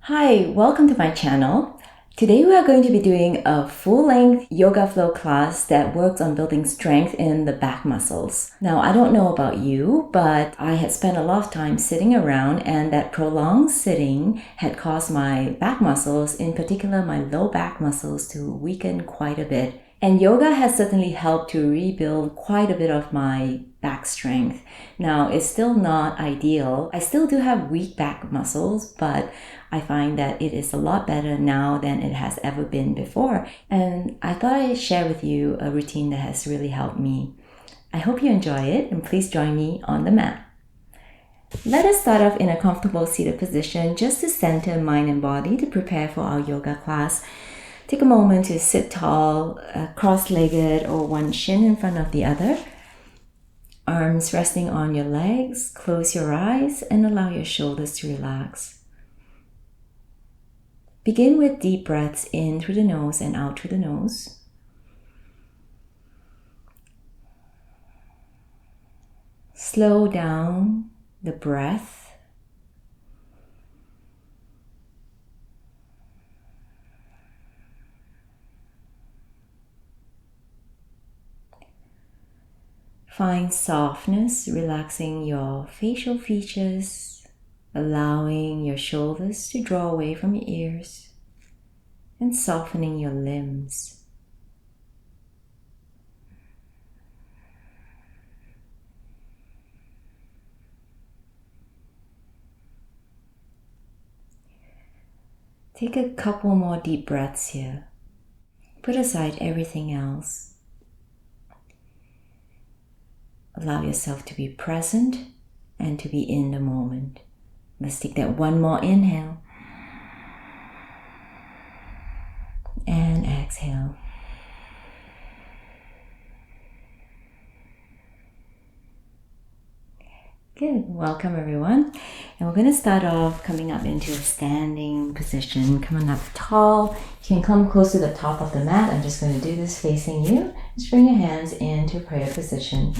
Hi, welcome to my channel. Today we are going to be doing a full-length yoga flow class that works on building strength in the back muscles. Now, I don't know about you, but I had spent a lot of time sitting around, and that prolonged sitting had caused my back muscles, in particular my low back muscles, to weaken quite a bit. And yoga has certainly helped to rebuild quite a bit of my back strength. Now, it's still not ideal. I still do have weak back muscles, but I find that it is a lot better now than it has ever been before. And I thought I'd share with you a routine that has really helped me. I hope you enjoy it, and please join me on the mat. Let us start off in a comfortable seated position just to center mind and body to prepare for our yoga class. Take a moment to sit tall, cross-legged, or one shin in front of the other. Arms resting on your legs. Close your eyes and allow your shoulders to relax. Begin with deep breaths in through the nose and out through the nose. Slow down the breath. Find softness, relaxing your facial features, allowing your shoulders to draw away from your ears, and softening your limbs. Take a couple more deep breaths here. Put aside everything else. Allow yourself to be present and to be in the moment. Let's take that one more inhale. And exhale. Good. Welcome everyone. And we're going to start off coming up into a standing position. Coming up tall. You can come close to the top of the mat. I'm just going to do this facing you. Just bring your hands into prayer position.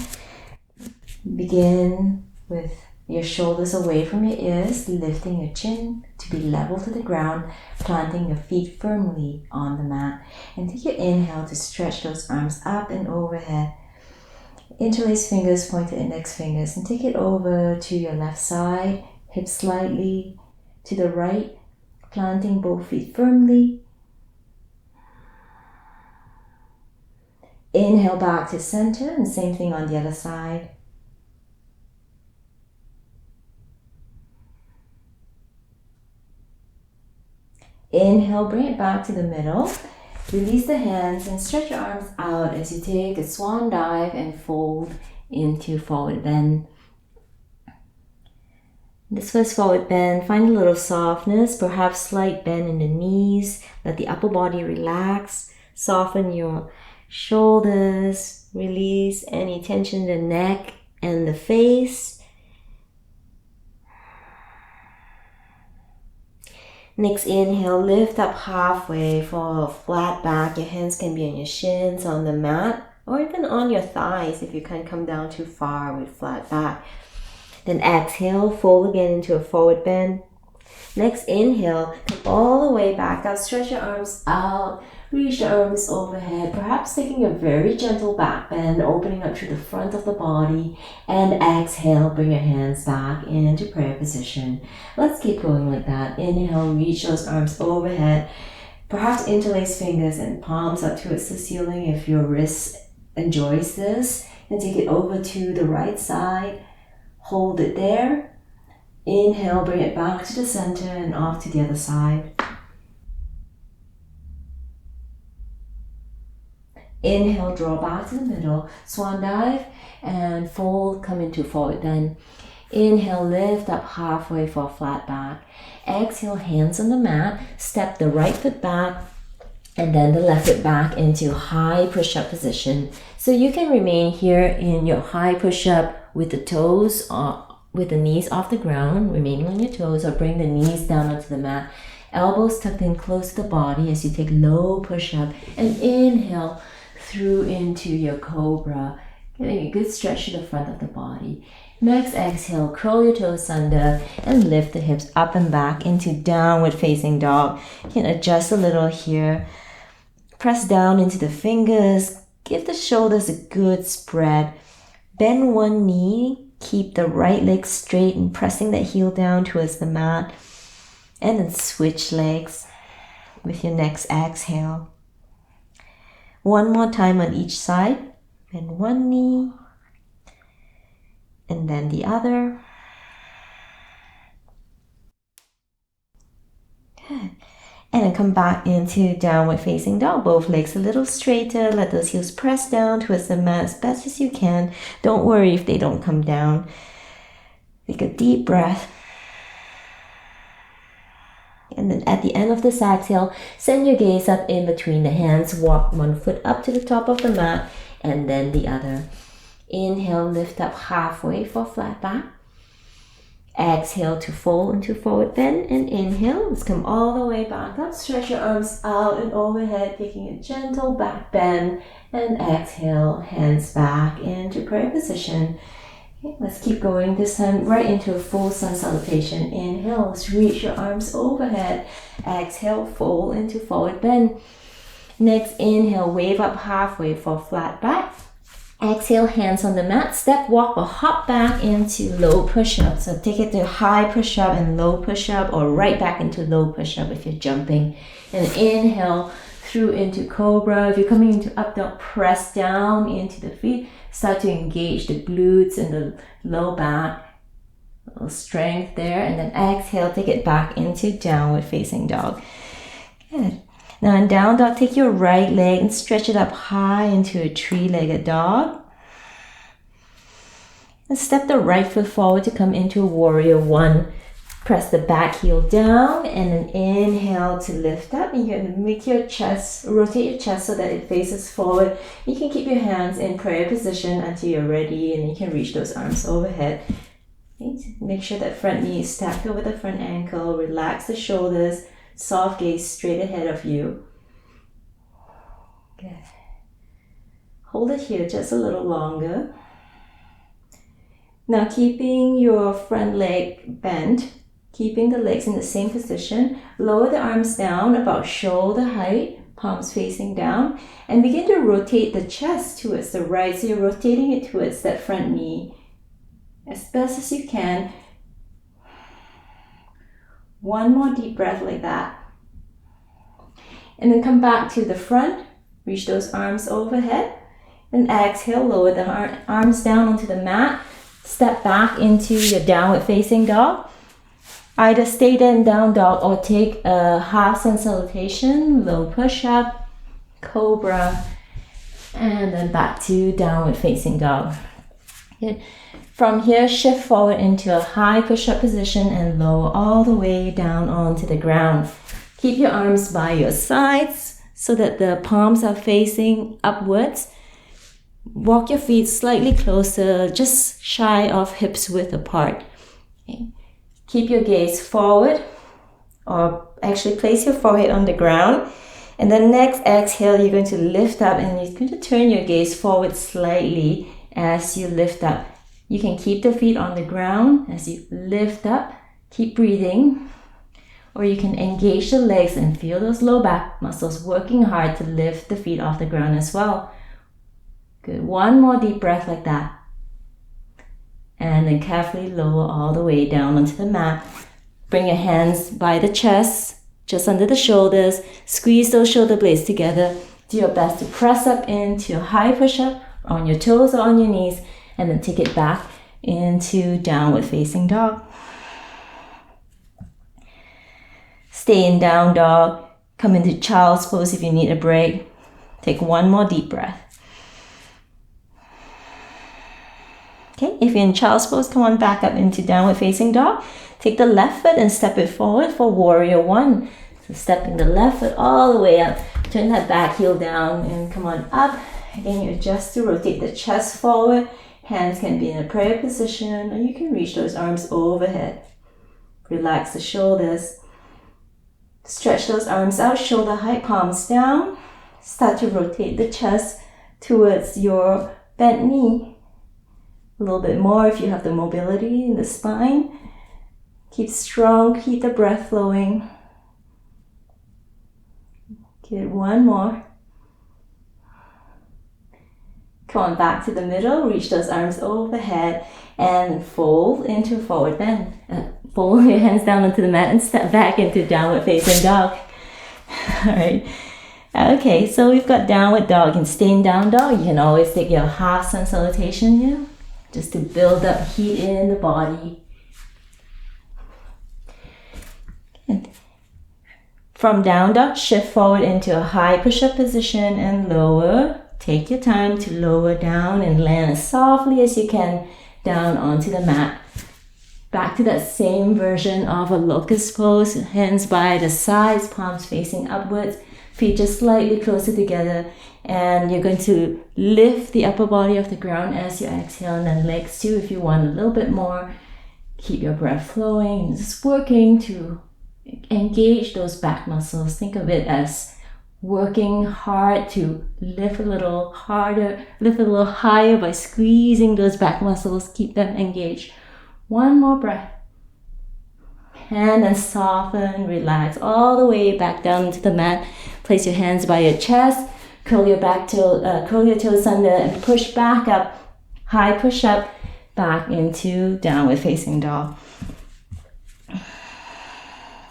Begin with your shoulders away from your ears, lifting your chin to be level to the ground, planting your feet firmly on the mat. And take your inhale to stretch those arms up and overhead. Interlace fingers, point to index fingers, and take it over to your left side, hips slightly to the right, planting both feet firmly. Inhale back to center, and same thing on the other side. Inhale, bring it back to the middle. Release the hands and stretch your arms out as you take a swan dive and fold into forward bend. This first forward bend, find a little softness, perhaps slight bend in the knees. Let the upper body relax. Soften your shoulders. Release any tension in the neck and the face. Next inhale, lift up halfway for a flat back. Your hands can be on your shins, on the mat, or even on your thighs if you can't come down too far with flat back. Then exhale, fold again into a forward bend. Next inhale, come all the way back up, stretch your arms out, reach your arms overhead, perhaps taking a very gentle back bend, opening up through the front of the body, and exhale, bring your hands back into prayer position. Let's keep going like that. Inhale, reach those arms overhead, perhaps interlace fingers and palms up towards the ceiling if your wrist enjoys this, and take it over to the right side, hold it there. Inhale, bring it back to the center and off to the other side. Inhale, draw back to the middle, swan dive, and fold, come into forward bend. Inhale, lift up halfway for a flat back. Exhale, hands on the mat, step the right foot back, and then the left foot back into high push-up position. So you can remain here in your high push-up with the toes with the knees off the ground, remaining on your toes, or bring the knees down onto the mat. Elbows tucked in close to the body as you take low push-up, and inhale through into your cobra, getting a good stretch to the front of the body. Next, exhale, curl your toes under and lift the hips up and back into downward facing dog. You can adjust a little here. Press down into the fingers. Give the shoulders a good spread. Bend one knee. Keep the right leg straight and pressing that heel down towards the mat. And then switch legs with your next exhale. One more time on each side. Bend one knee. And then the other. Good. And then come back into downward facing dog. Both legs a little straighter. Let those heels press down towards the mat as best as you can. Don't worry if they don't come down. Take a deep breath. And then at the end of this exhale, send your gaze up in between the hands. Walk one foot up to the top of the mat and then the other. Inhale, lift up halfway for flat back. Exhale to fold into forward bend and inhale. Let's come all the way back up. Stretch your arms out and overhead, taking a gentle back bend. And exhale, hands back into prayer position. Okay, let's keep going. This time right into a full sun salutation. Inhale, let's reach your arms overhead. Exhale, fold into forward bend. Next, inhale, wave up halfway for flat back. Exhale, hands on the mat, step, walk, or hop back into low push-up. So take it to high push-up and low push-up, or right back into low push-up if you're jumping. And inhale through into cobra. If you're coming into up dog, press down into the feet. Start to engage the glutes and the low back. A little strength there. And then exhale, take it back into downward facing dog. Good. Now in down dog, take your right leg and stretch it up high into a three-legged dog. And step the right foot forward to come into a warrior one. Press the back heel down and then inhale to lift up. And you're going to make your chest, rotate your chest so that it faces forward. You can keep your hands in prayer position until you're ready, and you can reach those arms overhead. Okay. Make sure that front knee is stacked over the front ankle. Relax the shoulders. Soft gaze straight ahead of you. Good. Hold it here just a little longer. Now keeping your front leg bent, keeping the legs in the same position, lower the arms down about shoulder height, palms facing down, and begin to rotate the chest towards the right. So you're rotating it towards that front knee as best as you can. One more deep breath like that. And then come back to the front. Reach those arms overhead. Then exhale, lower the arms down onto the mat. Step back into your downward facing dog. Either stay there in down dog or take a half sun salutation, low push-up, cobra, and then back to downward facing dog. Good. From here, shift forward into a high push-up position and lower all the way down onto the ground. Keep your arms by your sides so that the palms are facing upwards. Walk your feet slightly closer, just shy of hips width apart. Okay. Keep your gaze forward, or actually place your forehead on the ground. And then next exhale, you're going to lift up and you're going to turn your gaze forward slightly as you lift up. You can keep the feet on the ground as you lift up. Keep breathing. Or you can engage the legs and feel those low back muscles working hard to lift the feet off the ground as well. Good. One more deep breath like that. And then carefully lower all the way down onto the mat. Bring your hands by the chest, just under the shoulders. Squeeze those shoulder blades together. Do your best to press up into a high push-up on your toes or on your knees. And then take it back into downward facing dog. Stay in down dog. Come into child's pose if you need a break. Take one more deep breath. Okay, if you're in child's pose, come on back up into downward facing dog. Take the left foot and step it forward for warrior one. So stepping the left foot all the way up. Turn that back heel down and come on up. Again, you adjust to rotate the chest forward. Hands can be in a prayer position, or you can reach those arms overhead. Relax the shoulders. Stretch those arms out, shoulder height, palms down. Start to rotate the chest towards your bent knee. A little bit more if you have the mobility in the spine. Keep strong, keep the breath flowing. Good, one more. Come on, back to the middle, reach those arms overhead and fold into forward bend. Fold your hands down onto the mat and step back into downward facing dog. All right. Okay, so we've got downward dog. You can stay in down dog. You can always take your half sun salutation here, just to build up heat in the body. And from down dog, shift forward into a high push-up position and lower. Take your time to lower down and land as softly as you can down onto the mat. Back to that same version of a locust pose, hands by the sides, palms facing upwards, feet just slightly closer together, and you're going to lift the upper body off the ground as you exhale, and then legs too if you want a little bit more. Keep your breath flowing, just working to engage those back muscles. Think of it as working hard to lift a little harder, lift a little higher by squeezing those back muscles. Keep them engaged. One more breath. And then soften, relax all the way back down into the mat. Place your hands by your chest. Curl your toes under and push back up. High push up back into downward facing dog.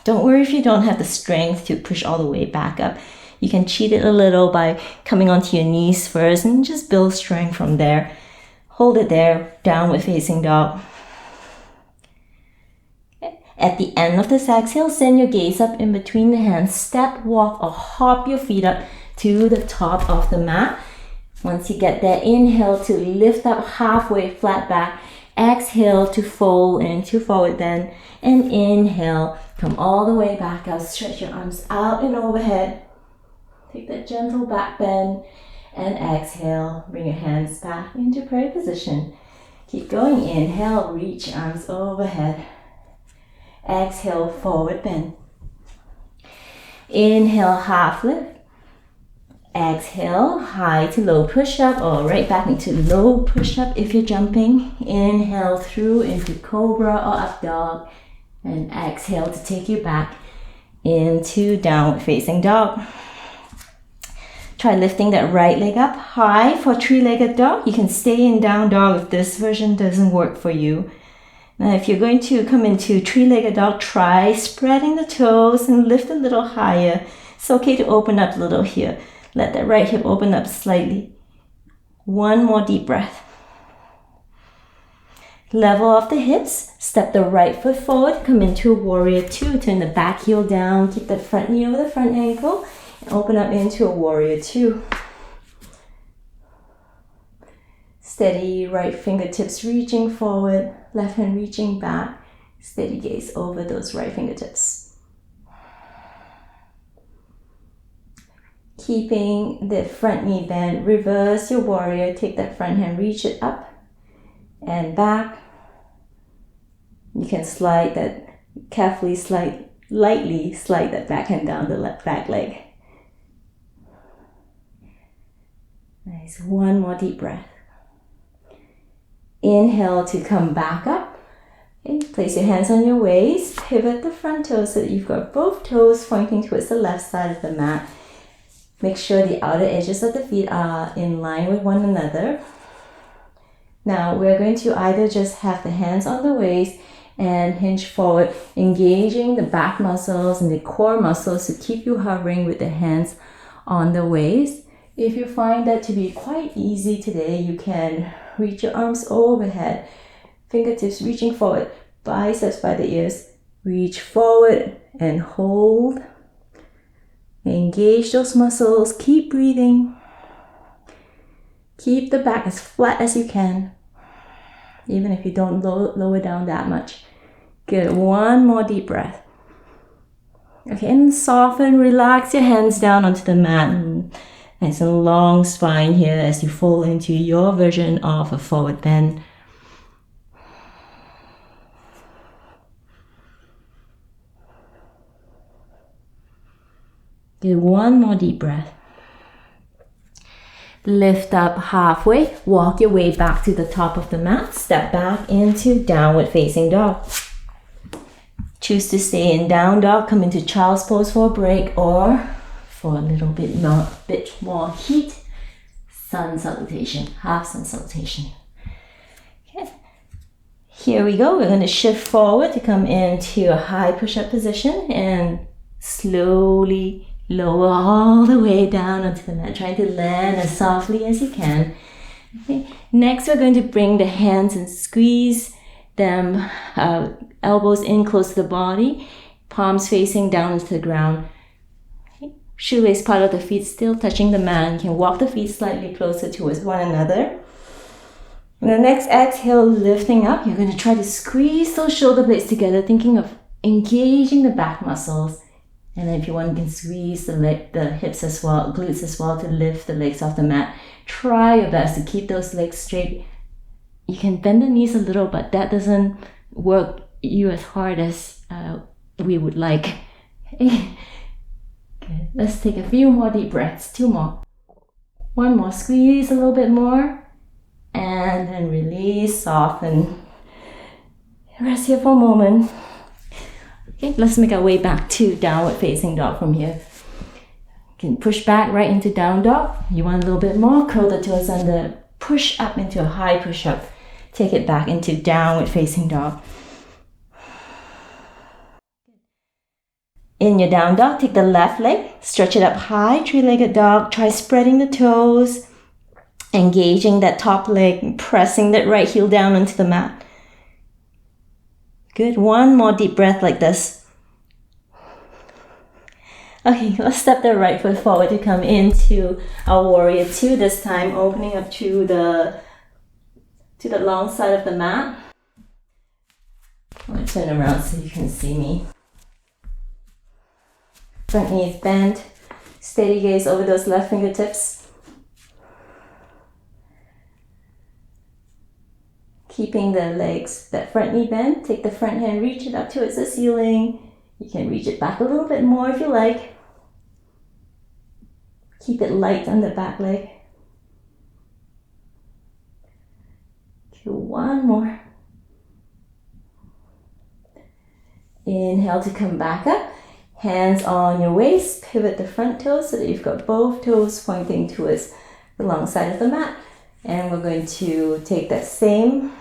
Don't worry if you don't have the strength to push all the way back up. You can cheat it a little by coming onto your knees first and just build strength from there. Hold it there, downward facing dog. At the end of this exhale, send your gaze up in between the hands. Step, walk, or hop your feet up to the top of the mat. Once you get there, inhale to lift up halfway, flat back. Exhale to fold into forward bend. And inhale, come all the way back up. Stretch your arms out and overhead. Take that gentle back bend. And exhale, bring your hands back into prayer position. Keep going. Inhale, reach arms overhead. Exhale, forward bend. Inhale, half lift. Exhale, high to low push-up, or right back into low push-up if you're jumping. Inhale through into cobra or up dog. And exhale to take you back into downward facing dog. Try lifting that right leg up high for three-legged dog. You can stay in down dog if this version doesn't work for you. Now, if you're going to come into three-legged dog, try spreading the toes and lift a little higher. It's okay to open up a little here. Let that right hip open up slightly. One more deep breath. Level off the hips. Step the right foot forward. Come into warrior two. Turn the back heel down. Keep the front knee over the front ankle. And open up into a warrior two. Steady right fingertips reaching forward, left hand reaching back. Steady gaze over those right fingertips. Keeping the front knee bent, reverse your warrior. Take that front hand, reach it up and back. You can slide that, lightly slide that back hand down the left back leg. Nice, one more deep breath. Inhale to come back up. Okay, place your hands on your waist. Pivot the front toes so that you've got both toes pointing towards the left side of the mat. Make sure the outer edges of the feet are in line with one another. Now we're going to either just have the hands on the waist and hinge forward, engaging the back muscles and the core muscles to keep you hovering with the hands on the waist. If you find that to be quite easy today, you can reach your arms overhead, fingertips reaching forward, biceps by the ears. Reach forward and hold. Engage those muscles. Keep breathing. Keep the back as flat as you can, even if you don't lower down that much. Good. One more deep breath. Okay, and soften, relax your hands down onto the mat. Nice and long spine here as you fold into your version of a forward bend. Good, one more deep breath. lift up halfway, walk your way back to the top of the mat, step back into downward facing dog. Choose to stay in down dog, come into child's pose for a break, or for a little bit more heat, sun salutation, half sun salutation. Okay. Here we go. We're going to shift forward to come into a high push-up position and slowly lower all the way down onto the mat, trying to land as softly as you can. Okay. Next, we're going to bring the hands and squeeze them, elbows in close to the body, palms facing down into the ground. Okay. Shoelace part of the feet still touching the mat. You can walk the feet slightly closer towards one another. And the next exhale, lifting up, you're going to try to squeeze those shoulder blades together, thinking of engaging the back muscles. And then if you want, you can squeeze the hips as well, glutes as well, to lift the legs off the mat. Try your best to keep those legs straight. You can bend the knees a little, but that doesn't work you as hard as we would like. Good. Let's take a few more deep breaths. 2 more. 1 more. Squeeze a little bit more. And then release, soften. Rest here for a moment. Okay, let's make our way back to downward facing dog from here. You can push back right into down dog. You want a little bit more, curl the toes under, push up into a high push up. Take it back into downward facing dog. In your down dog, take the left leg, stretch it up high, 3-legged dog. Try spreading the toes, engaging that top leg, pressing that right heel down onto the mat. Good. 1 more deep breath like this. Okay, let's step the right foot forward to come into our warrior 2, this time opening up to the long side of the mat. I'm going to turn around so you can see me. Front knee is bent. Steady gaze over those left fingertips. Keeping the legs, that front knee bent. Take the front hand, reach it up towards the ceiling. You can reach it back a little bit more if you like. Keep it light on the back leg. Okay, 1 more. Inhale to come back up. Hands on your waist. Pivot the front toes so that you've got both toes pointing towards the long side of the mat. And we're going to take that same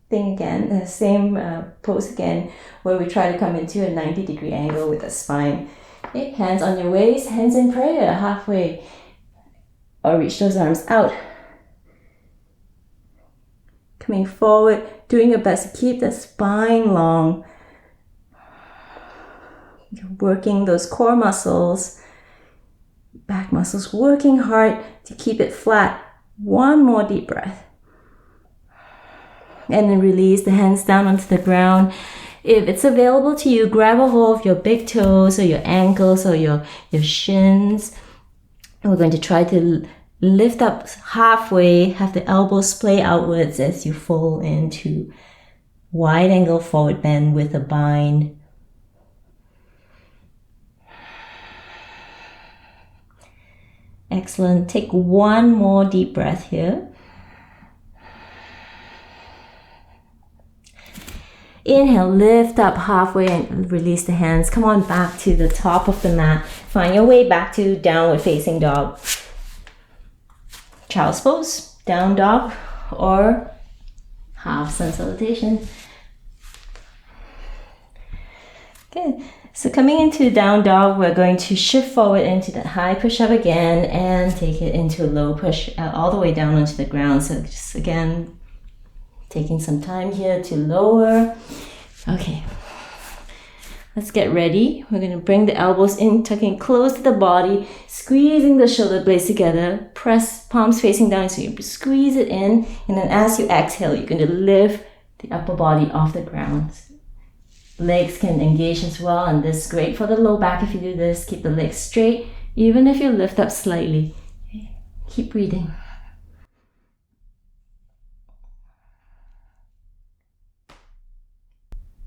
thing again, the same pose again, where we try to come into a 90-degree angle with the spine. Okay, hands on your waist, hands in prayer, halfway, or reach those arms out. Coming forward, doing your best to keep the spine long. You're working those core muscles, back muscles, working hard to keep it flat. 1 more deep breath. And then release the hands down onto the ground. If it's available to you, grab a hold of your big toes or your ankles or your shins. And we're going to try to lift up halfway, have the elbows splay outwards as you fold into wide angle forward bend with a bind. Excellent. Take 1 more deep breath here. Inhale, lift up halfway and release the hands. Come on back to the top of the mat. Find your way back to downward facing dog. Child's pose, down dog, or half sun salutation. Good. So coming into down dog, we're going to shift forward into that high push-up again and take it into a low push all the way down onto the ground. So just again, taking some time here to lower. Okay, let's get ready. We're going to bring the elbows in, tucking close to the body, squeezing the shoulder blades together. Press palms facing down so you squeeze it in. And then as you exhale, you're going to lift the upper body off the ground. Legs can engage as well, and this is great for the low back if you do this. Keep the legs straight, even if you lift up slightly. Okay. Keep breathing.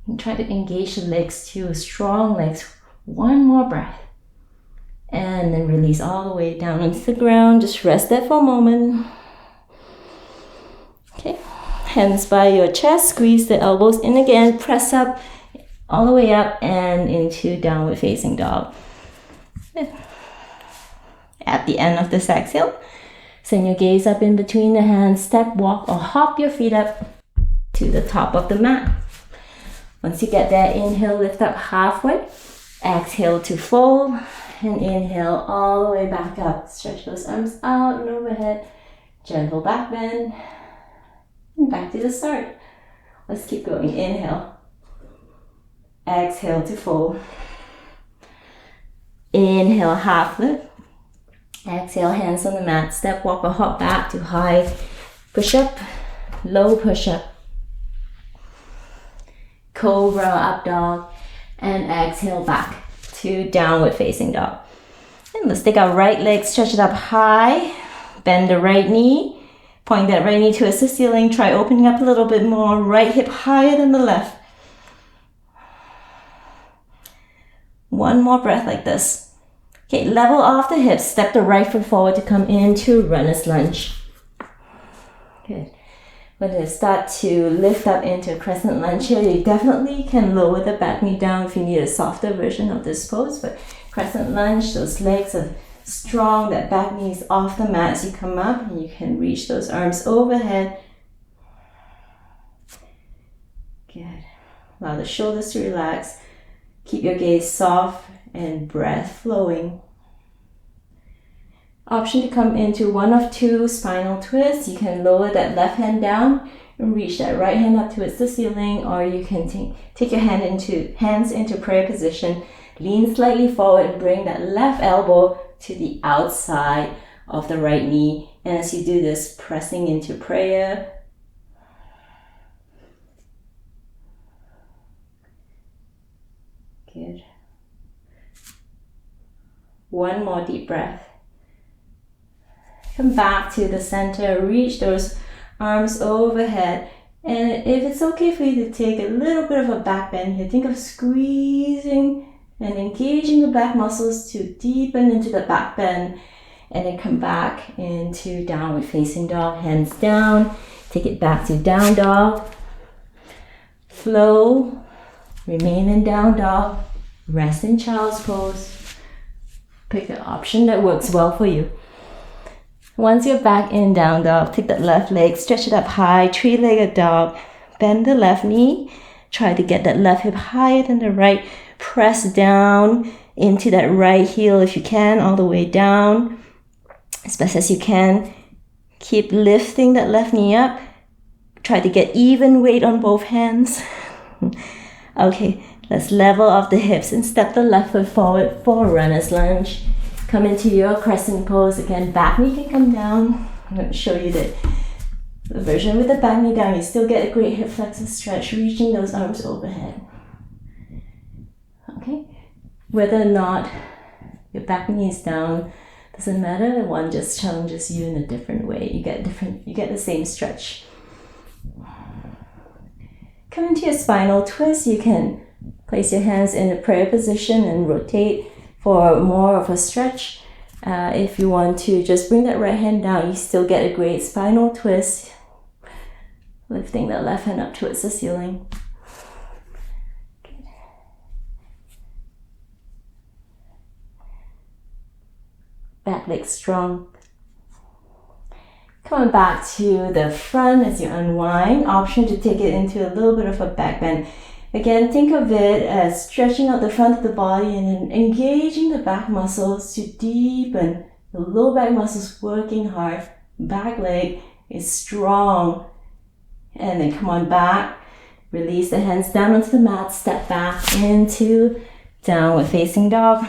And try to engage the legs too, strong legs. 1 more breath. And then release all the way down onto the ground. Just rest there for a moment. Okay, hands by your chest, squeeze the elbows in again, press up, all the way up and into downward facing dog. At the end of this exhale, send your gaze up in between the hands, step, walk, or hop your feet up to the top of the mat. Once you get there, inhale, lift up halfway, exhale to fold, and inhale all the way back up. Stretch those arms out and overhead, gentle back bend, and back to the start. Let's keep going. Inhale, exhale to fold. Inhale, half lift. Exhale, hands on the mat. Step, walk, or hop back to high push-up, low push-up. Cobra, up dog. And exhale back to downward facing dog. And let's take our right leg, stretch it up high. Bend the right knee. Point that right knee towards the ceiling. Try opening up a little bit more. Right hip higher than the left. One more breath like this. Okay, level off the hips. Step the right foot forward to come into runner's lunge. Good. We're going to start to lift up into Crescent Lunge here. You definitely can lower the back knee down if you need a softer version of this pose. But Crescent Lunge, those legs are strong. That back knee is off the mat as you come up. And you can reach those arms overhead. Good. Allow the shoulders to relax. Keep your gaze soft and breath flowing. Option to come into one of two spinal twists. You can lower that left hand down and reach that right hand up towards the ceiling, or you can take your hands into prayer position. Lean slightly forward and bring that left elbow to the outside of the right knee. And as you do this, pressing into prayer. Good. One more deep breath. Come back to the center, reach those arms overhead. And if it's okay for you to take a little bit of a back bend here, think of squeezing and engaging the back muscles to deepen into the back bend. And then come back into downward facing dog, hands down. Take it back to down dog. Flow. Remain in down dog. Rest in child's pose. Pick the option that works well for you. Once you're back in down dog, take that left leg, stretch it up high, three-legged dog. Bend the left knee. Try to get that left hip higher than the right. Press down into that right heel if you can, all the way down. As best as you can. Keep lifting that left knee up. Try to get even weight on both hands. Okay, let's level off the hips and step the left foot forward for runner's lunge. Come into your crescent pose again. Back knee can come down. I'm going to show you the version with the back knee down. You still get a great hip flexor stretch, reaching those arms overhead. Okay, whether or not your back knee is down, doesn't matter. One just challenges you in a different way. You get the same stretch. Come into your spinal twist. You can place your hands in a prayer position and rotate for more of a stretch. If you want to just bring that right hand down, you still get a great spinal twist. Lifting that left hand up towards the ceiling. Good. Back leg strong. Coming back to the front as you unwind. Option to take it into a little bit of a back bend. Again, think of it as stretching out the front of the body and then engaging the back muscles to deepen. The low back muscles working hard. Back leg is strong. And then come on back. Release the hands down onto the mat. Step back into downward facing dog.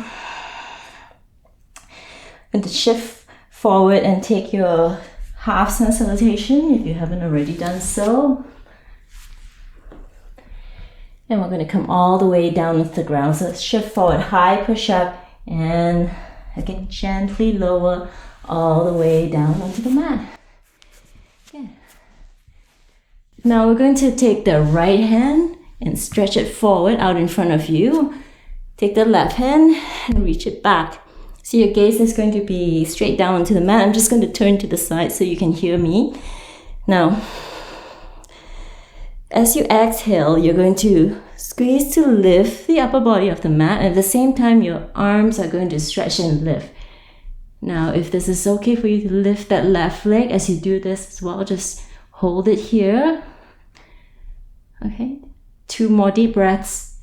And to shift forward and take your half sun salutation if you haven't already done so. And we're going to come all the way down to the ground. So shift forward, high push up, and again gently lower all the way down onto the mat. Okay. Now we're going to take the right hand and stretch it forward out in front of you. Take the left hand and reach it back. So your gaze is going to be straight down onto the mat. I'm just going to turn to the side so you can hear me. Now, as you exhale, you're going to squeeze to lift the upper body of the mat. At the same time, your arms are going to stretch and lift. Now, if this is okay for you to lift that left leg as you do this as well, just hold it here. Okay, 2 more deep breaths.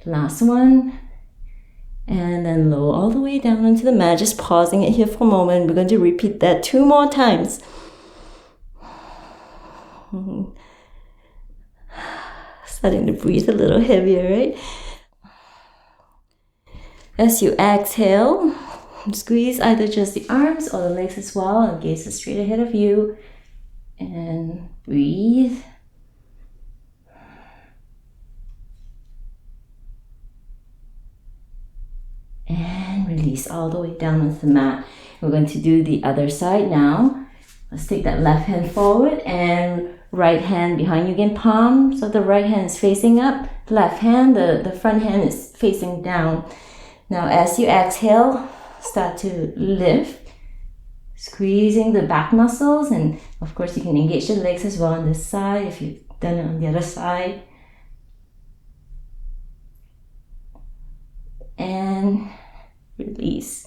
Last one. And then lower all the way down onto the mat, just pausing it here for a moment. We're going to repeat that 2 more times. Starting to breathe a little heavier, right? As you exhale, squeeze either just the arms or the legs as well, and gaze is straight ahead of you. And breathe. And release all the way down onto the mat. We're going to do the other side now. Let's take that left hand forward and right hand behind you again, palm. So the right hand is facing up, left hand, the front hand is facing down. Now as you exhale, start to lift, squeezing the back muscles, and of course you can engage the legs as well on this side if you've done it on the other side. And release.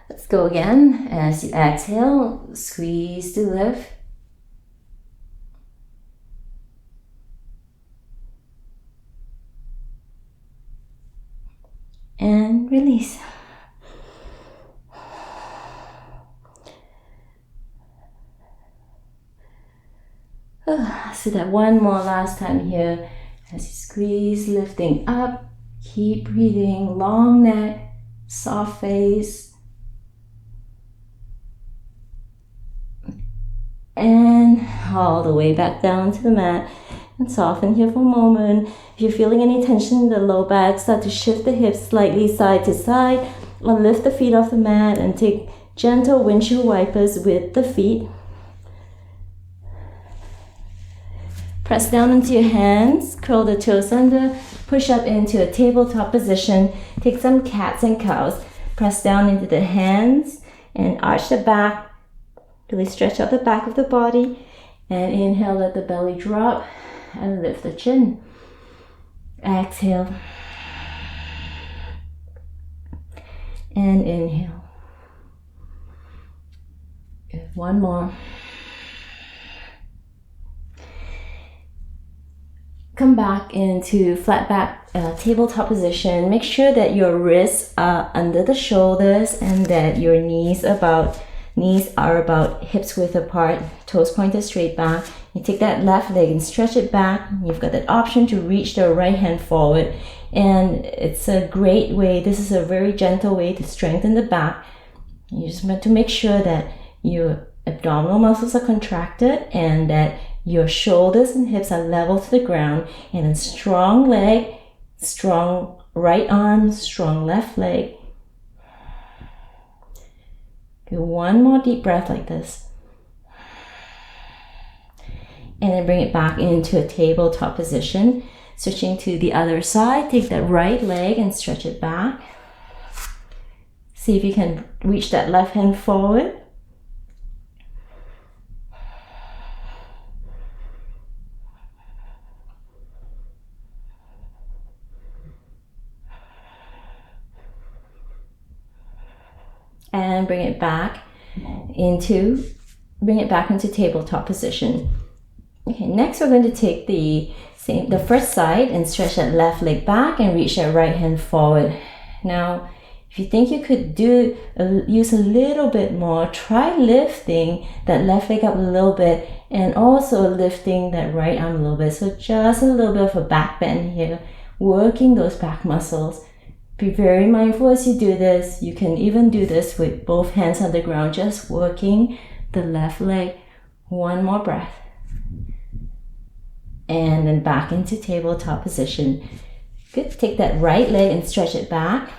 Let's go again. As you exhale, squeeze to lift. And release. So that one more last time here. As you squeeze, lifting up, keep breathing, long neck, soft face. And all the way back down to the mat. And soften here for a moment. If you're feeling any tension in the low back, start to shift the hips slightly side to side. Or lift the feet off the mat and take gentle windshield wipers with the feet. Press down into your hands, curl the toes under, push up into a tabletop position. Take some cats and cows. Press down into the hands and arch the back. Really stretch out the back of the body. And inhale, let the belly drop and lift the chin. Exhale. And inhale. One more. Come back into flat back tabletop position. Make sure that your wrists are under the shoulders and that your knees are about hips width apart, toes pointed straight back. You take that left leg and stretch it back. You've got that option to reach the right hand forward. And it's a great way, this is a very gentle way to strengthen the back. You just want to make sure that your abdominal muscles are contracted and that your shoulders and hips are level to the ground. And a strong leg, strong right arm, strong left leg. Do one more deep breath like this. And then bring it back into a tabletop position. Switching to the other side, take that right leg and stretch it back. See if you can reach that left hand forward. And bring it back into tabletop position. Okay, next we're going to take the first side and stretch that left leg back and reach that right hand forward. Now, if you think you could use a little bit more, try lifting that left leg up a little bit and also lifting that right arm a little bit. So just a little bit of a back bend here, working those back muscles. Be very mindful as you do this. You can even do this with both hands on the ground, just working the left leg. One more breath. And then back into tabletop position. Good. Take that right leg and stretch it back.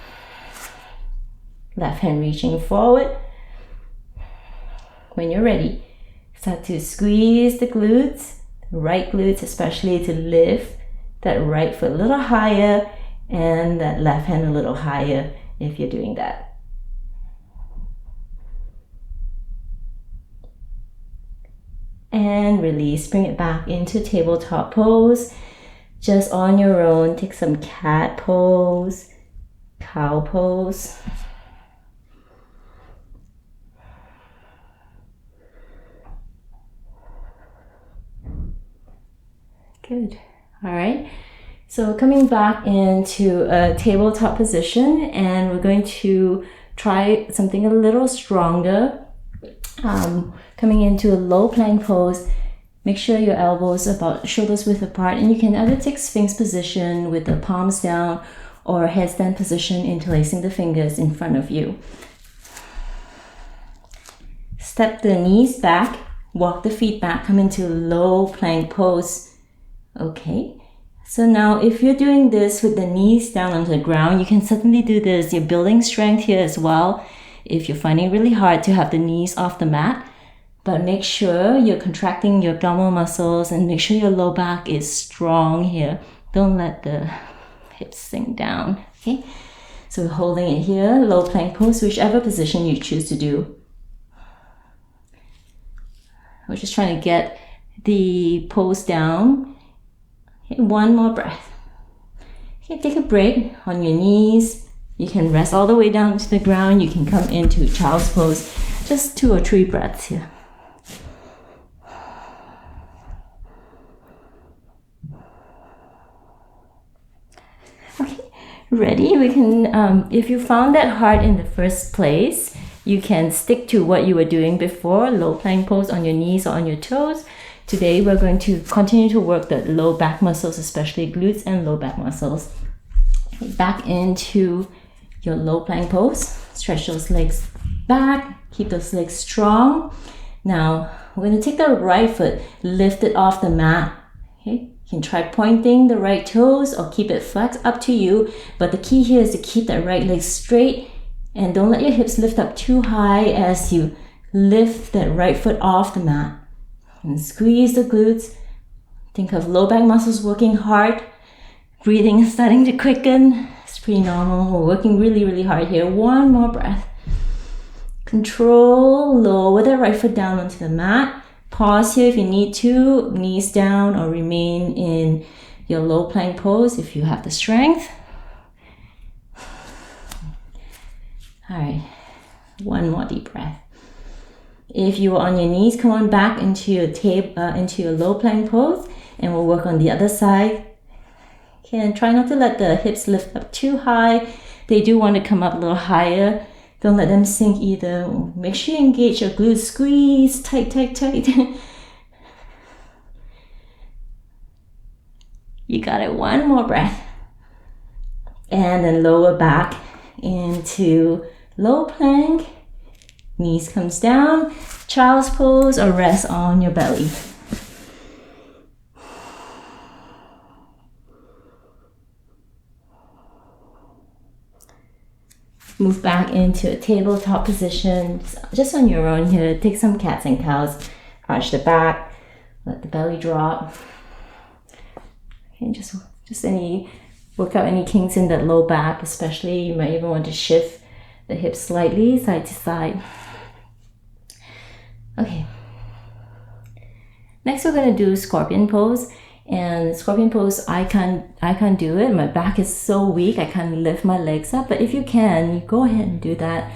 Left hand reaching forward. When you're ready, start to squeeze the glutes right glutes especially to lift that right foot a little higher and that left hand a little higher if you're doing that. And release, bring it back into tabletop pose. Just on your own, take some cat pose, cow pose. Good. All right. So coming back into a tabletop position, and we're going to try something a little stronger. Coming into a low plank pose, make sure your elbows are about shoulders width apart, and you can either take Sphinx position with the palms down or headstand position, interlacing the fingers in front of you. Step the knees back, walk the feet back, come into low plank pose. Okay, so now if you're doing this with the knees down onto the ground, you can certainly do this. You're building strength here as well if you're finding it really hard to have the knees off the mat. But make sure you're contracting your abdominal muscles and make sure your low back is strong here. Don't let the hips sink down, okay? So we're holding it here, low plank pose, whichever position you choose to do. We're just trying to get the pose down. Okay, one more breath. Okay, take a break on your knees. You can rest all the way down to the ground. You can come into child's pose. Just 2 or 3 breaths here. Okay, ready? We can, if you found that hard in the first place, you can stick to what you were doing before, low plank pose on your knees or on your toes. Today, we're going to continue to work the low back muscles, especially glutes and low back muscles. Back into your low plank pose. Stretch those legs back. Keep those legs strong. Now, we're going to take the right foot, lift it off the mat. Okay? You can try pointing the right toes or keep it flexed, up to you. But the key here is to keep that right leg straight and don't let your hips lift up too high as you lift that right foot off the mat. And squeeze the glutes. Think of low back muscles working hard. Breathing is starting to quicken. It's pretty normal. We're working really, really hard here. One more breath. Control, lower the right foot down onto the mat. Pause here if you need to. Knees down or remain in your low plank pose if you have the strength. All right. One more deep breath. If you are on your knees, come on back into your low plank pose, and we'll work on the other side. Okay, and try not to let the hips lift up too high. They do want to come up a little higher. Don't let them sink either. Make sure you engage your glutes. Squeeze tight, tight, tight. You got it. One more breath. And then lower back into low plank. Knees comes down, child's pose, or rest on your belly. Move back into a tabletop position, just on your own here. Take some cats and cows, arch the back, let the belly drop. And just work out any kinks in that low back, especially. You might even want to shift the hips slightly, side to side. Okay. Next, we're going to do scorpion pose. And scorpion pose, I can't do it. My back is so weak. I can't lift my legs up. But if you can, you go ahead and do that.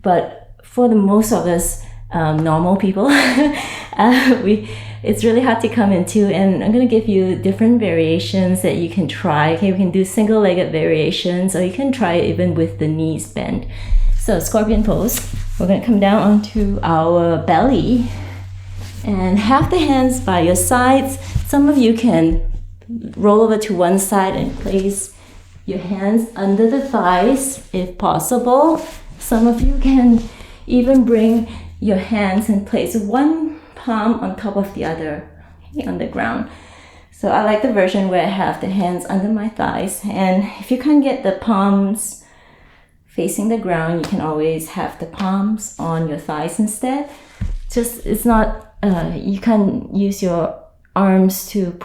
But for the most of us normal people, it's really hard to come into. And I'm going to give you different variations that you can try. Okay, we can do single-legged variations, or you can try it even with the knees bent. So scorpion pose. We're going to come down onto our belly and have the hands by your sides. Some of you can roll over to one side and place your hands under the thighs if possible. Some of you can even bring your hands and place one palm on top of the other, okay, on the ground. So I like the version where I have the hands under my thighs. And if you can't get the palms facing the ground, you can always have the palms on your thighs instead. Just, it's not, you can use your arms to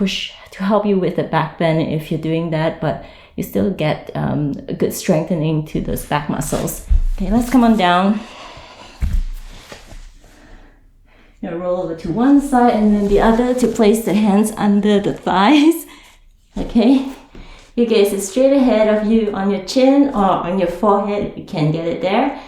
help you with the back bend if you're doing that, but you still get a good strengthening to those back muscles. Okay, let's come on down. You're gonna roll over to one side and then the other to place the hands under the thighs. Okay, your gaze is straight ahead of you on your chin or on your forehead if you can get it there.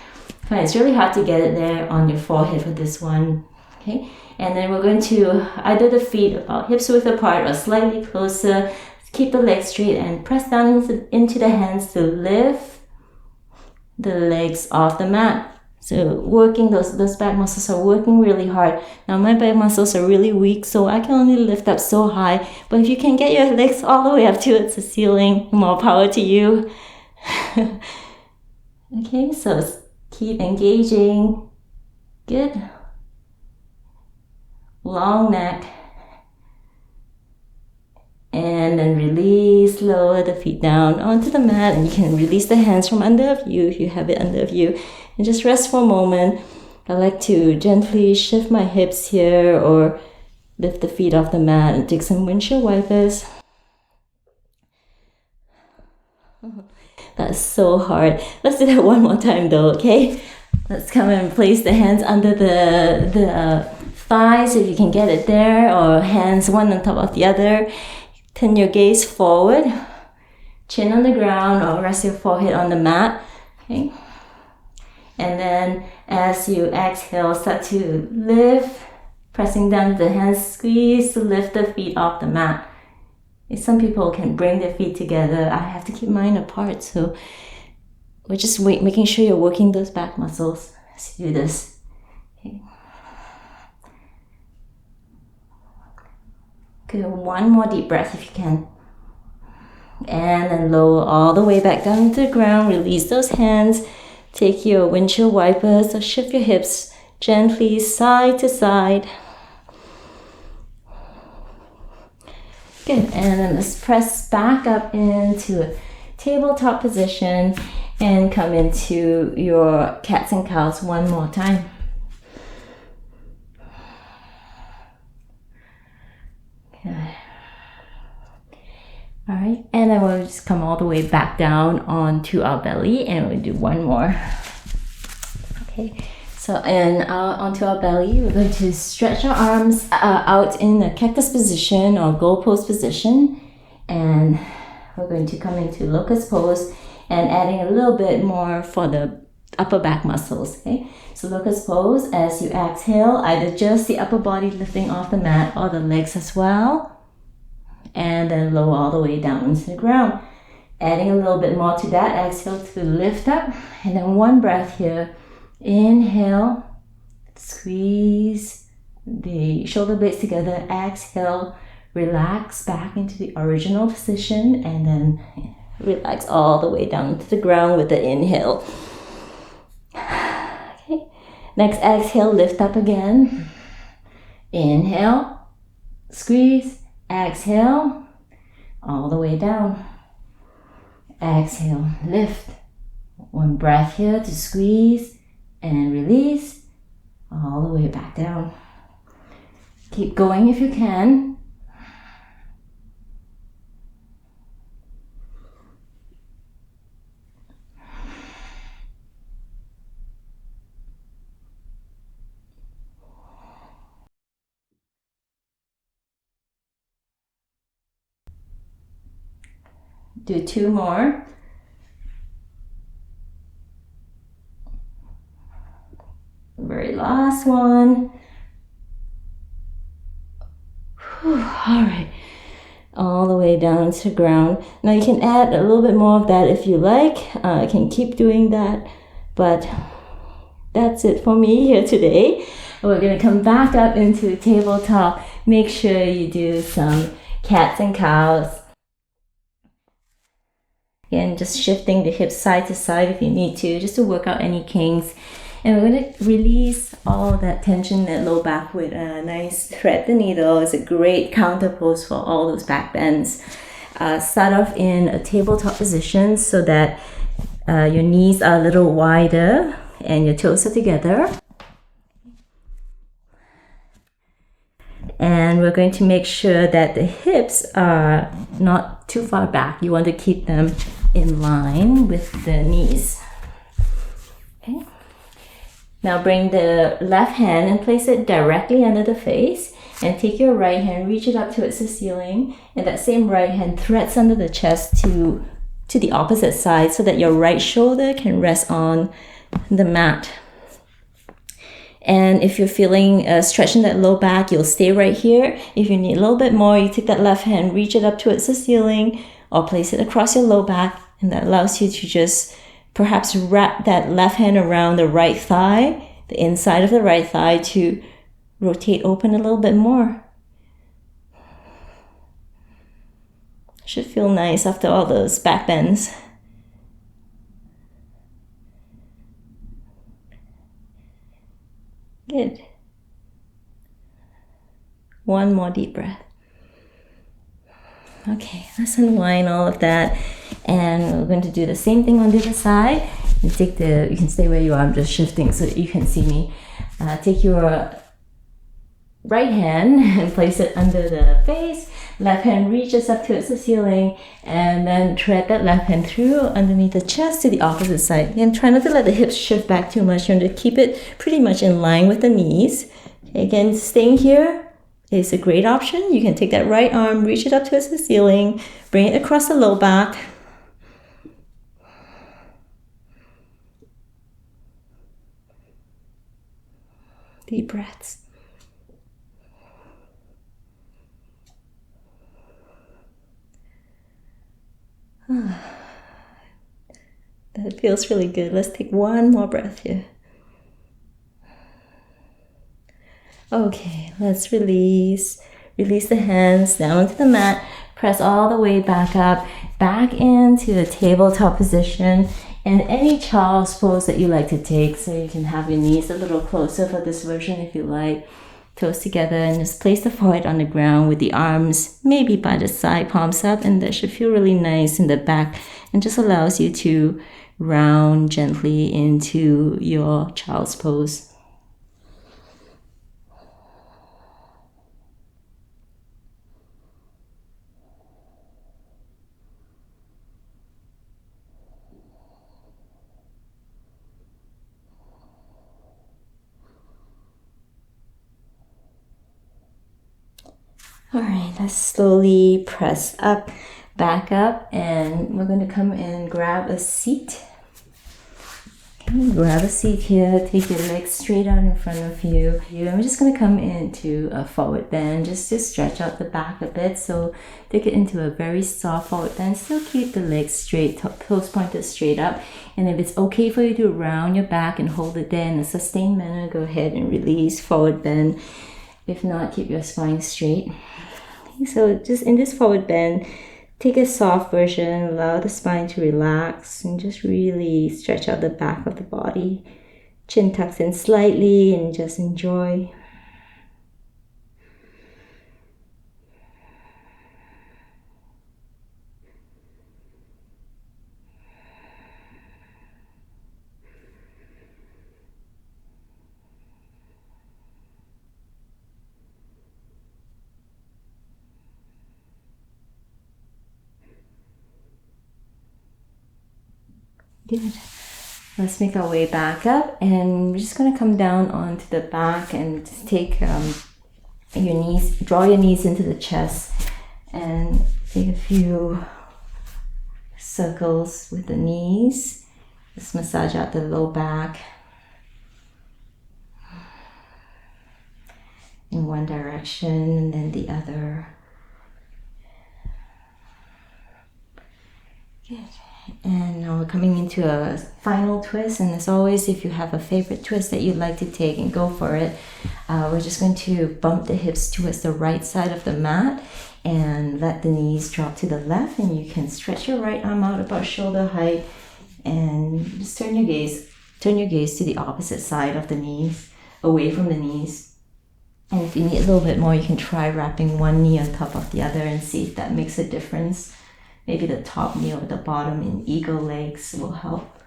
Fine, it's really hard to get it there on your forehead for this one. Okay, and then we're going to either the feet about hips width apart or slightly closer. Keep the legs straight and press down into the hands to lift the legs off the mat. So working those back muscles are working really hard. Now my back muscles are really weak, so I can only lift up so high. But if you can get your legs all the way up towards the ceiling, more power to you. Okay, so keep engaging. Good. Long neck. And then release, lower the feet down onto the mat, and you can release the hands from under of you if you have it under of you. And just rest for a moment. I like to gently shift my hips here or lift the feet off the mat and take some windshield wipers. That's so hard. Let's do that one more time though, okay? Let's come and place the hands under the thighs if you can get it there, or hands one on top of the other. Turn your gaze forward, chin on the ground, or rest your forehead on the mat. Okay. And then as you exhale, start to lift, pressing down with the hands, squeeze to lift the feet off the mat. Some people can bring their feet together. I have to keep mine apart, so we're just making sure you're working those back muscles as you do this. Okay. Good, one more deep breath if you can. And then lower all the way back down to the ground. Release those hands. Take your windshield wipers or shift your hips gently side to side. Good, and then let's press back up into a tabletop position and come into your cats and cows one more time. Okay. All right, and then we'll just come all the way back down onto our belly, and we'll do one more. Okay, so onto our belly, we're going to stretch our arms out in a cactus position or goal pose position, and we're going to come into locust pose and adding a little bit more for the upper back muscles. Okay, so locust pose, as you exhale, either just the upper body lifting off the mat or the legs as well. And then lower all the way down into the ground. Adding a little bit more to that, exhale to lift up. And then one breath here. Inhale, squeeze the shoulder blades together. Exhale, relax back into the original position. And then relax all the way down to the ground with the inhale. Okay. Next exhale, lift up again. Inhale, squeeze. Exhale, all the way down. Exhale, lift. One breath here to squeeze and release, all the way back down. Keep going if you can. Do two more. Very last one. Whew, all right. All the way down to the ground. Now you can add a little bit more of that if you like. I can keep doing that, but that's it for me here today. We're going to come back up into tabletop. Make sure you do some cats and cows. Again, just shifting the hips side to side if you need to, just to work out any kinks. And we're going to release all that tension, that low back with a nice thread the needle. It's a great counter pose for all those back bends. Start off in a tabletop position so that your knees are a little wider and your toes are together. And we're going to make sure that the hips are not too far back. You want to keep them in line with the knees. Okay. Now bring the left hand and place it directly under the face, and take your right hand, reach it up towards the ceiling, and that same right hand threads under the chest to the opposite side so that your right shoulder can rest on the mat. And if you're feeling a stretch in that low back, you'll stay right here. If you need a little bit more, you take that left hand, reach it up towards the ceiling, or place it across your low back, and that allows you to just perhaps wrap that left hand around the right thigh, the inside of the right thigh, to rotate open a little bit more. Should feel nice after all those back bends. Good. One more deep breath. Okay, let's unwind all of that. And we're going to do the same thing on the other side. You can stay where you are, I'm just shifting so that you can see me. Take your right hand and place it under the face. Left hand reaches up towards the ceiling, and then thread that left hand through underneath the chest to the opposite side. And try not to let the hips shift back too much. You want to keep it pretty much in line with the knees. Okay, again, staying here is a great option. You can take that right arm, reach it up towards the ceiling, bring it across the low back. Deep breaths. That feels really good. Let's take one more breath here. Okay, let's release. Release the hands down to the mat. Press all the way back up, back into the tabletop position. And any child's pose that you like to take, so you can have your knees a little closer for this version if you like. Toes together, and just place the forehead on the ground with the arms maybe by the side, palms up, and that should feel really nice in the back and just allows you to round gently into your child's pose. All right, let's slowly press up, back up, and we're going to come and grab a seat. Okay, grab a seat here, take your legs straight out in front of you. And we're just going to come into a forward bend, just to stretch out the back a bit. So take it into a very soft forward bend. Still keep the legs straight, toes pointed straight up. And if it's okay for you to round your back and hold it there in a sustained manner, go ahead and release, forward bend. If not, keep your spine straight. So just in this forward bend, take a soft version, allow the spine to relax and just really stretch out the back of the body. Chin tucks in slightly and just enjoy. Good. Let's make our way back up, and we're just going to come down onto the back and just take your knees, draw your knees into the chest, and take a few circles with the knees. Just massage out the low back in one direction and then the other. Good. And now we're coming into a final twist, and as always, if you have a favorite twist that you'd like to take, and go for it. We're just going to bump the hips towards the right side of the mat and let the knees drop to the left, and you can stretch your right arm out about shoulder height and just turn your gaze to the opposite side of the knees, away from the knees. And if you need a little bit more, you can try wrapping one knee on top of the other and see if that makes a difference. Maybe the top knee or the bottom in eagle legs will help.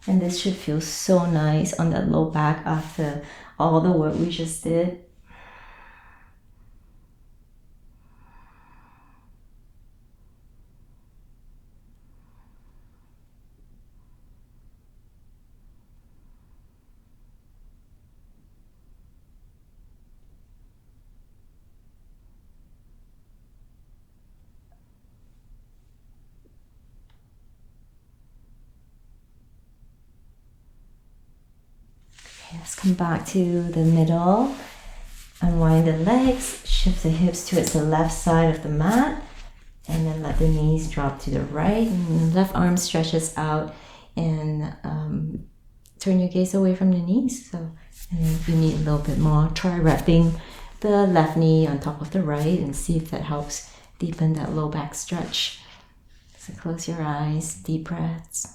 And this should feel so nice on that low back after all the work we just did. Let's come back to the middle. Unwind the legs, shift the hips towards the left side of the mat, and then let the knees drop to the right. And the left arm stretches out, and turn your gaze away from the knees. So, and then if you need a little bit more, try wrapping the left knee on top of the right and see if that helps deepen that low back stretch. So close your eyes, deep breaths.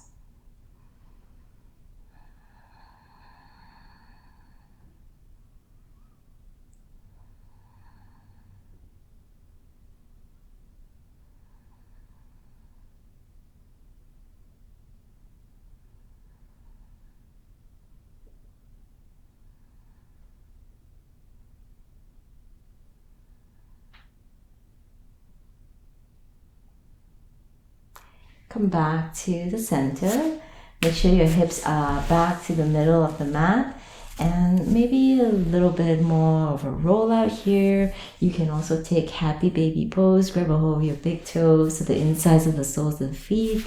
Come back to the center. Make sure your hips are back to the middle of the mat, and maybe a little bit more of a rollout here. You can also take happy baby pose. Grab a hold of your big toes to the insides of the soles of the feet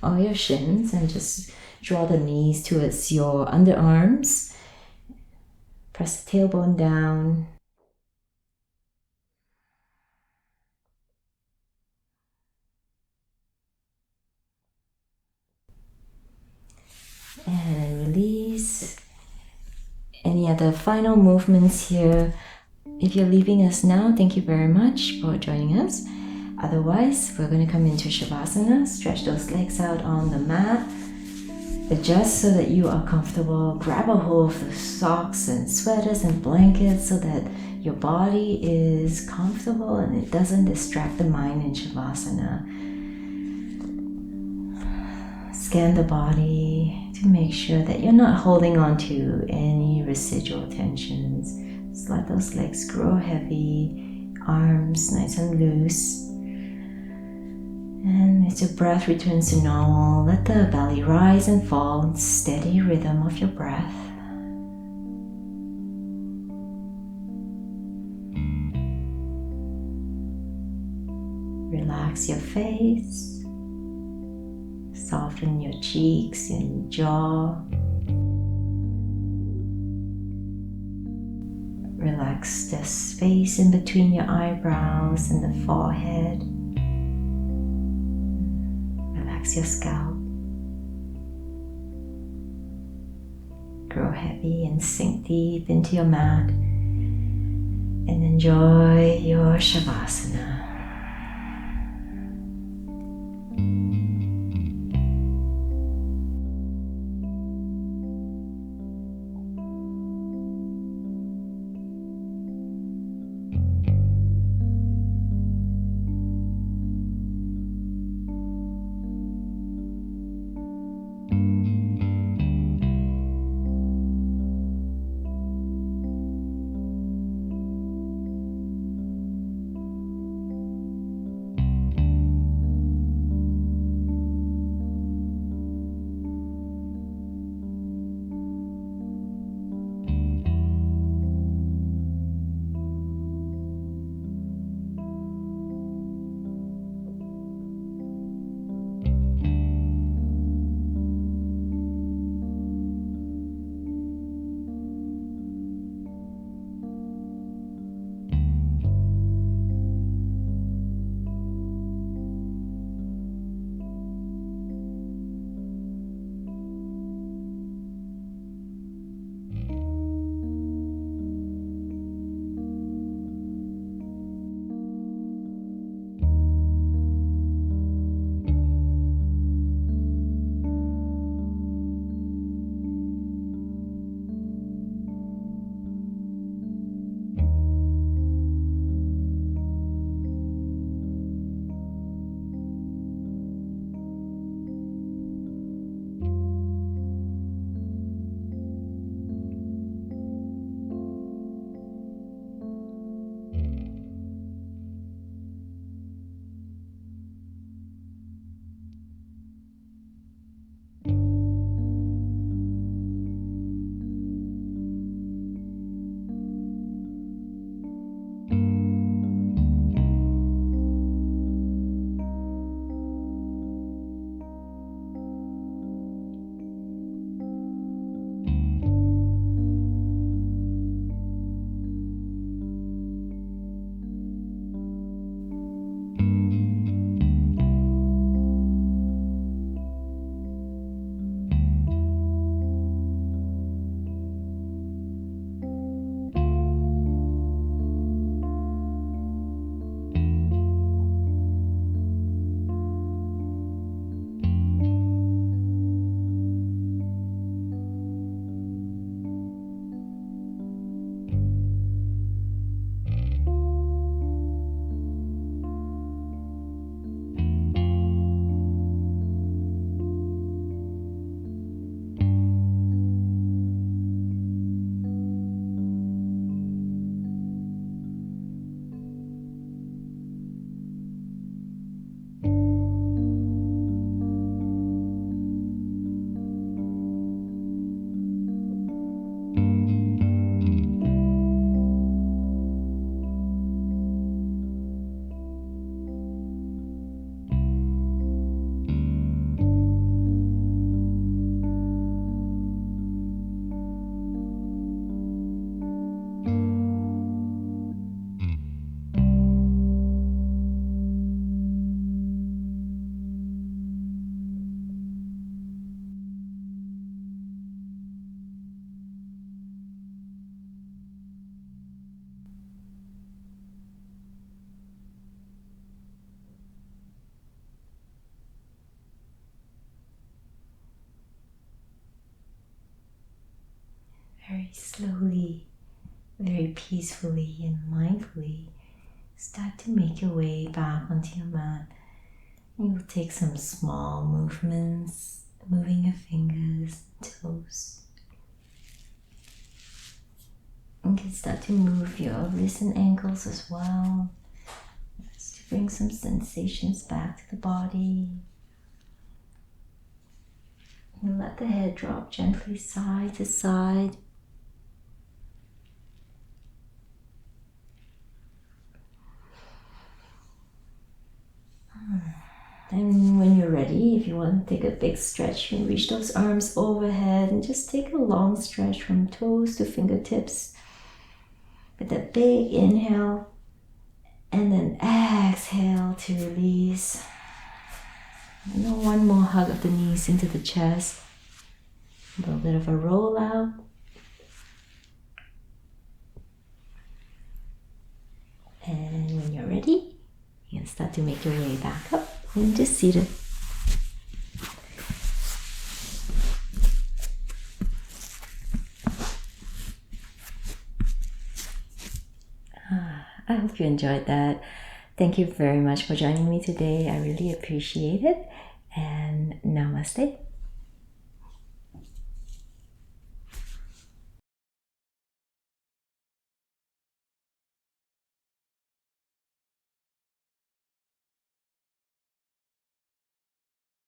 or your shins, and just draw the knees towards your underarms. Press the tailbone down. And release. Any other final movements here? If you're leaving us now, thank you very much for joining us. Otherwise, we're going to come into Savasana. Stretch those legs out on the mat. Adjust so that you are comfortable. Grab a hold of the socks and sweaters and blankets so that your body is comfortable and it doesn't distract the mind in Savasana. Scan the body to make sure that you're not holding on to any residual tensions. Just let those legs grow heavy, arms nice and loose. And as your breath returns to normal, let the belly rise and fall, steady rhythm of your breath. Relax your face. Soften your cheeks and jaw. Relax the space in between your eyebrows and the forehead. Relax your scalp. Grow heavy and sink deep into your mat. And enjoy your Savasana. very slowly, very peacefully and mindfully, start to make your way back onto your mat. You will take some small movements, moving your fingers, toes. You can start to move your wrists and ankles as well, just to bring some sensations back to the body. And let the head drop gently side to side. And when you're ready, if you want to take a big stretch, you can reach those arms overhead and just take a long stretch from toes to fingertips. With a big inhale and then exhale to release. And then one more hug of the knees into the chest. A little bit of a roll out. And when you're ready, you can start to make your way back up and just seated. I hope you enjoyed that. Thank you very much for joining me today. I really appreciate it. And namaste.